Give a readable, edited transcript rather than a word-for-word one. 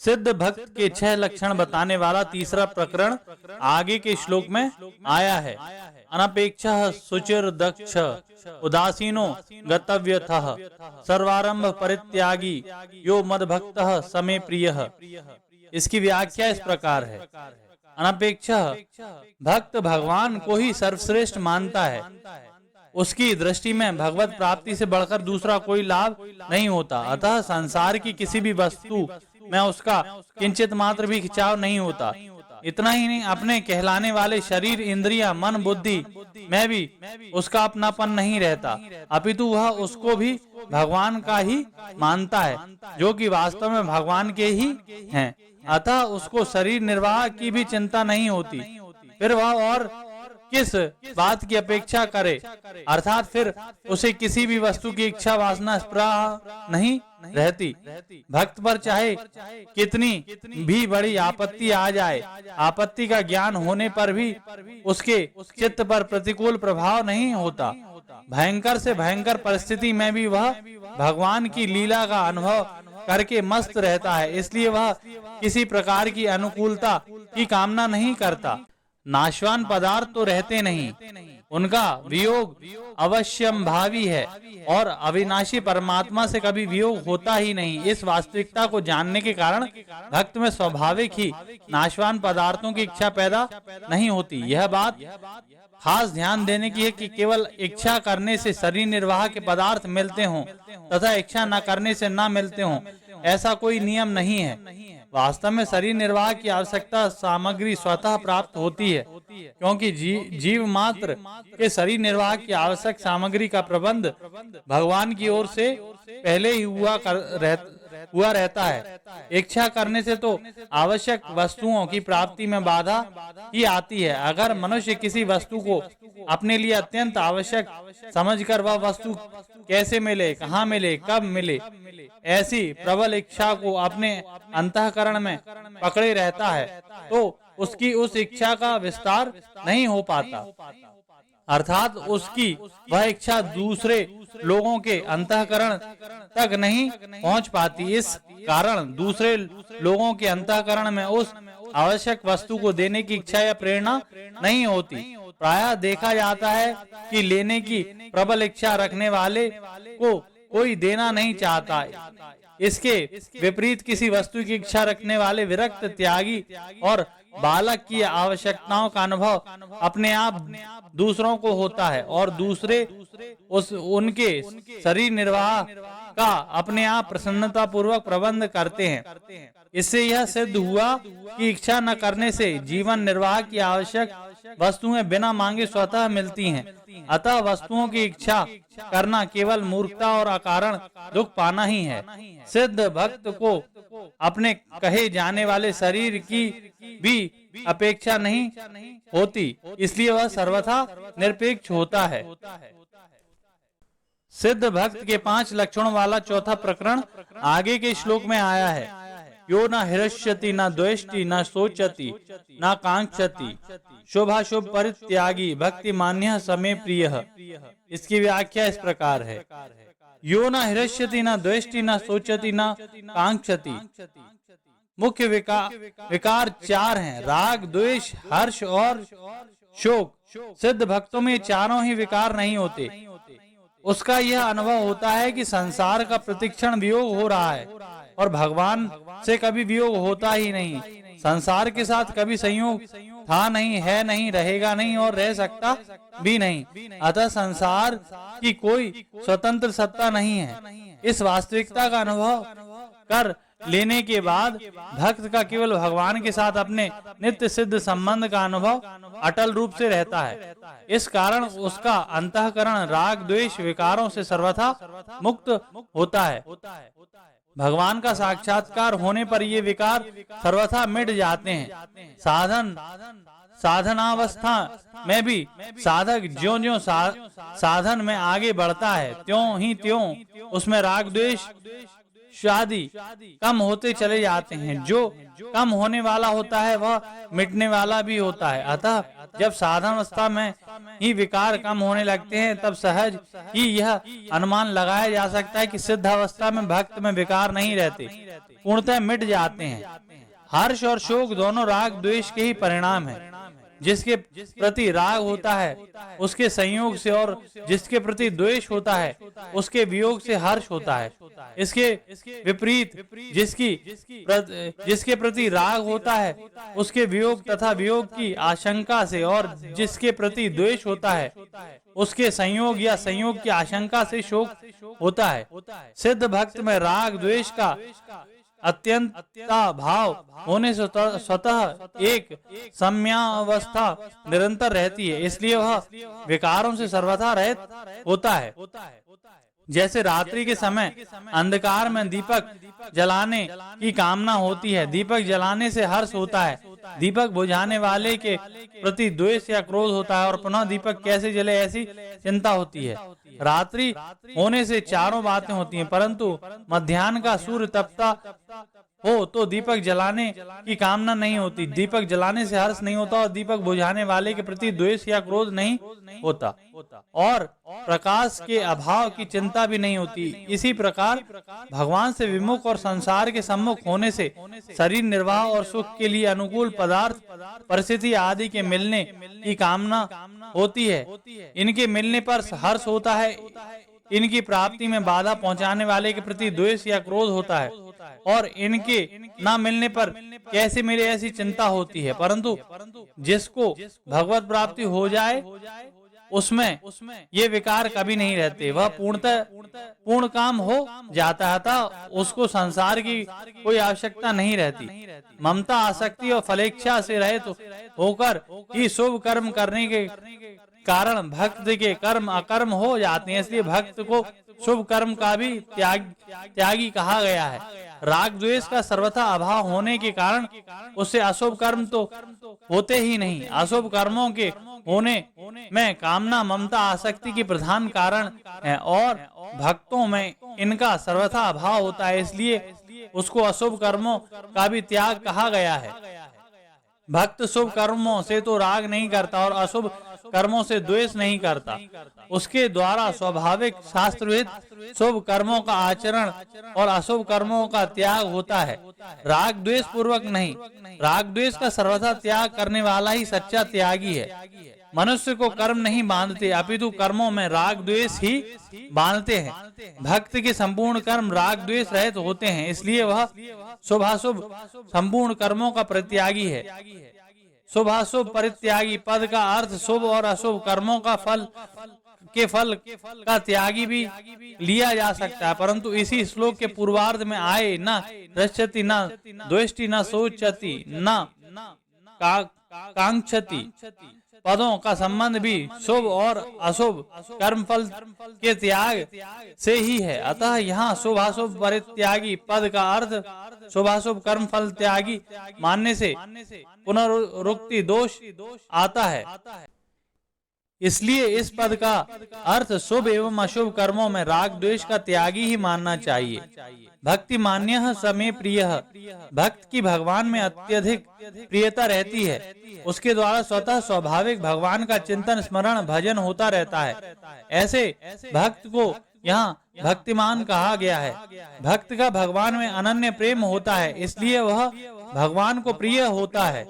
सिद्ध भक्त के 6 लक्षण बताने वाला तीसरा प्रकरण आगे के श्लोक में आया है। अनपेक्षः शुचिर दक्ष उदासीनो गतव्यथः सर्वारंभ परित्यागी यो मद्भक्तः समे प्रियः। इसकी व्याख्या इस प्रकार है। अनपेक्षः भक्त भगवान को ही सर्वश्रेष्ठ मानता है। उसकी दृष्टि में भगवत प्राप्ति से बढ़कर दूसरा कोई लाभ नहीं होता। अतः संसार की किसी भी वस्तु में उसका किंचित मात्र भी खिंचाव नहीं होता। इतना ही नहीं, अपने कहलाने वाले शरीर, इंद्रियां, मन, बुद्धि में भी उसका अपनापन नहीं रहता, अपितु वह उसको भी भगवान का ही मानता है, जो कि वास्तव में भगवान के ही हैं। अतः उसको शरीर निर्वाह की भी चिंता नहीं होती। फिर वह और किस बात की अपेक्षा करे, अर्थात फिर उसे किसी भी वस्तु की इच्छा, वासना, स्पृहा नहीं रहती। भक्त पर चाहे कितनी भी बड़ी आपत्ति आ जाए, आपत्ति का ज्ञान होने पर भी उसके चित्त पर प्रतिकूल प्रभाव नहीं होता। भयंकर से भयंकर परिस्थिति में भी वह भगवान की लीला का अनुभव करके मस्त रहता है। इसलिए वह किसी प्रकार की अनुकूलता की कामना नहीं करता। नाशवान पदार्थ तो रहते नहीं, उनका वियोग अवश्यम भावी है और अविनाशी परमात्मा से कभी वियोग होता ही नहीं। इस वास्तविकता को जानने के कारण भक्त में स्वाभाविक ही नाशवान पदार्थों की इच्छा पैदा नहीं होती। यह बात खास ध्यान देने की है कि केवल इच्छा करने से शरीर निर्वाह के पदार्थ मिलते हों तथा इच्छा न करने से न मिलते हों, ऐसा कोई नियम नहीं है। वास्तव में शरीर निर्वाह की आवश्यकता सामग्री स्वतः प्राप्त होती है, क्योंकि जीव मात्र के शरीर निर्वाह की आवश्यक सामग्री का प्रबंध भगवान की ओर से पहले ही हुआ रहता है। इच्छा करने से तो आवश्यक वस्तुओं की प्राप्ति में बाधा ही आती है। अगर मनुष्य किसी वस्तु को अपने लिए अत्यंत आवश्यक समझकर वह वस्तु कैसे मिले, कहाँ मिले, कब मिले, ऐसी प्रबल इच्छा को अपने अंतःकरण में पकड़े रहता है, तो उसकी उस इच्छा का विस्तार नहीं हो पाता, अर्थात उसकी वह इच्छा दूसरे लोगों के अंतःकरण तक नहीं पहुंच पाती। इस कारण दूसरे लोगों के अंतःकरण में उस आवश्यक वस्तु को देने की इच्छा या प्रेरणा नहीं होती। प्रायः देखा जाता है कि लेने की प्रबल इच्छा रखने वाले को कोई देना नहीं चाहता। इसके विपरीत किसी वस्तु की इच्छा रखने वाले विरक्त, त्यागी और बालक की आवश्यकताओं का अनुभव अपने आप दूसरों को होता है और दूसरे उनके शरीर निर्वाह का अपने आप प्रसन्नता पूर्वक प्रबंध करते हैं। इससे यह सिद्ध हुआ कि इच्छा न करने से जीवन निर्वाह की आवश्यक वस्तुएं बिना मांगे स्वतः मिलती हैं। अतः वस्तुओं की इच्छा करना केवल मूर्खता और अकारण दुख पाना ही है। सिद्ध भक्त को अपने कहे जाने वाले शरीर की भी अपेक्षा नहीं होती, इसलिए वह सर्वथा निरपेक्ष होता है। सिद्ध भक्त के 5 लक्षणों वाला चौथा प्रकरण आगे के श्लोक में आया है। यो न हृष्यति न द्वेष्टि न शोचति न कांक्षति शुभाशुभ परित्यागी भक्ति मान्यः समे प्रियः। इसकी व्याख्या इस प्रकार है। यो न हृष्यति न द्वेष्टि न शोचति न कांक्षति। मुख्य विकार 4 हैं, राग, द्वेष, हर्ष और शोक। सिद्ध भक्तों में चारों ही विकार नहीं होते। उसका यह अनुभव होता है कि संसार का प्रतिक्षण वियोग हो रहा है और भगवान से कभी वियोग होता ही नहीं। संसार के साथ कभी संयोग था नहीं, है नहीं, रहेगा नहीं और रह सकता भी नहीं। अतः संसार की कोई स्वतंत्र सत्ता नहीं है। इस वास्तविकता का अनुभव कर लेने के बाद भक्त का केवल भगवान के साथ अपने नित्य सिद्ध संबंध का अनुभव अटल रूप से रहता है। इस कारण उसका अंतःकरण राग, द्वेष, विकारों से सर्वथा मुक्त होता है। भगवान का साक्षात्कार होने पर ये विकार सर्वथा मिट जाते हैं। साधनावस्था में भी साधक ज्यों-ज्यों साधन में आगे बढ़ता है, त्यों ही त्यों उसमें राग, द्वेष आदि कम होते चले जाते हैं। जो कम होने वाला होता है वह मिटने वाला भी होता है। अतः जब साधन अवस्था में ही विकार कम होने लगते हैं तब सहज ही यह अनुमान लगाया जा सकता है कि सिद्ध अवस्था में भक्त में विकार नहीं रहते, पूर्णतः मिट जाते हैं। हर्ष और शोक दोनों राग द्वेष के ही परिणाम हैं। जिसके प्रति राग होता है उसके संयोग से और जिसके प्रति द्वेष होता है उसके वियोग से हर्ष होता है। इसके विपरीत जिसके प्रति राग होता है उसके वियोग तथा वियोग की आशंका से और जिसके प्रति द्वेष होता है उसके संयोग या संयोग की आशंका से शोक होता है। सिद्ध भक्त में राग द्वेष का अत्यंता भाव होने से स्वतः एक सम्यावस्था निरंतर रहती है, इसलिए वह विकारों से सर्वथा रहित होता है। जैसे रात्रि के समय अंधकार में दीपक जलाने की कामना होती है, दीपक जलाने से हर्ष होता है, दीपक बुझाने वाले के प्रति द्वेष या क्रोध होता है और पुनः दीपक कैसे जले ऐसी चिंता होती है। रात्रि होने से चारों बातें होती हैं, परंतु मध्याह्न का सूर्य तपता हो तो दीपक जलाने की कामना नहीं होती, दीपक जलाने से हर्ष नहीं होता और दीपक बुझाने वाले के प्रति द्वेष या क्रोध नहीं होता और प्रकाश के अभाव की चिंता भी नहीं होती। इसी प्रकार भगवान से विमुख और संसार के सम्मुख होने से शरीर निर्वाह और सुख के लिए अनुकूल पदार्थ परिस्थिति आदि के मिलने की कामना होती है। इनके मिलने पर हर्ष होता है, इनकी प्राप्ति में बाधा पहुंचाने वाले के प्रति द्वेष या क्रोध होता है और इनके न मिलने पर कैसे मिले ऐसी चिंता होती है। परंतु जिसको भगवत प्राप्ति हो जाए उसमें ये विकार कभी नहीं रहते, वह पूर्ण काम हो जाता है, था उसको संसार की कोई आवश्यकता नहीं रहती। ममता आसक्ति और फलेच्छा से रहित होकर ही शुभ कर्म करने के कारण भक्त के कर्म अकर्म हो जाते हैं, इसलिए भक्त को शुभ कर्म का भी त्यागी कहा गया है। राग द्वेष का सर्वथा अभाव होने के कारण उससे अशुभ कर्म तो होते ही नहीं। अशुभ कर्मों के होने में कामना ममता आसक्ति की प्रधान कारण है और भक्तों में इनका सर्वथा अभाव होता है, इसलिए उसको अशुभ कर्मों का भी त्याग कहा गया है। भक्त शुभ कर्मों से तो राग नहीं करता और अशुभ कर्मों से द्वेष नहीं करता, उसके द्वारा स्वाभाविक शास्त्रविहित शुभ कर्मों का आचरण और अशुभ कर्मों का त्याग होता है, राग द्वेष पूर्वक नहीं। राग द्वेष का सर्वथा त्याग करने वाला ही सच्चा त्यागी है। मनुष्य को कर्म नहीं बांधते अपितु कर्मों में राग द्वेष ही बांधते हैं। भक्त के संपूर्ण कर्म राग द्वेष रहित होते हैं, इसलिए वह शुभाशुभ संपूर्ण कर्मों का परित्यागी है। शुभाशुभ परित्यागी पद का अर्थ शुभ और अशुभ कर्मों का फल का त्यागी भी लिया जा सकता है, परंतु इसी श्लोक के पूर्वार्ध में आए न रक्षति न द्वेष्टि न शोचति न कांक्षति पदों का संबंध भी शुभ और अशुभ कर्म फल के त्याग से ही है। अतः यहाँ शुभाशुभ परित्यागी पद का अर्थ शुभाशुभ कर्म फल त्यागी मानने से पुनरुक्ति दोष आता है, इसलिए इस पद का अर्थ शुभ एवं अशुभ कर्मों में राग द्वेष का त्यागी ही मानना चाहिए। भक्ति मान्य समय प्रिय, भक्त की भगवान में अत्यधिक प्रियता रहती है, उसके द्वारा स्वतः स्वाभाविक भगवान का चिंतन स्मरण भजन होता रहता है। ऐसे भक्त को यहाँ भक्तिमान कहा गया है। भक्त का भगवान में अनन्य प्रेम होता है, इसलिए वह भगवान को प्रिय होता है।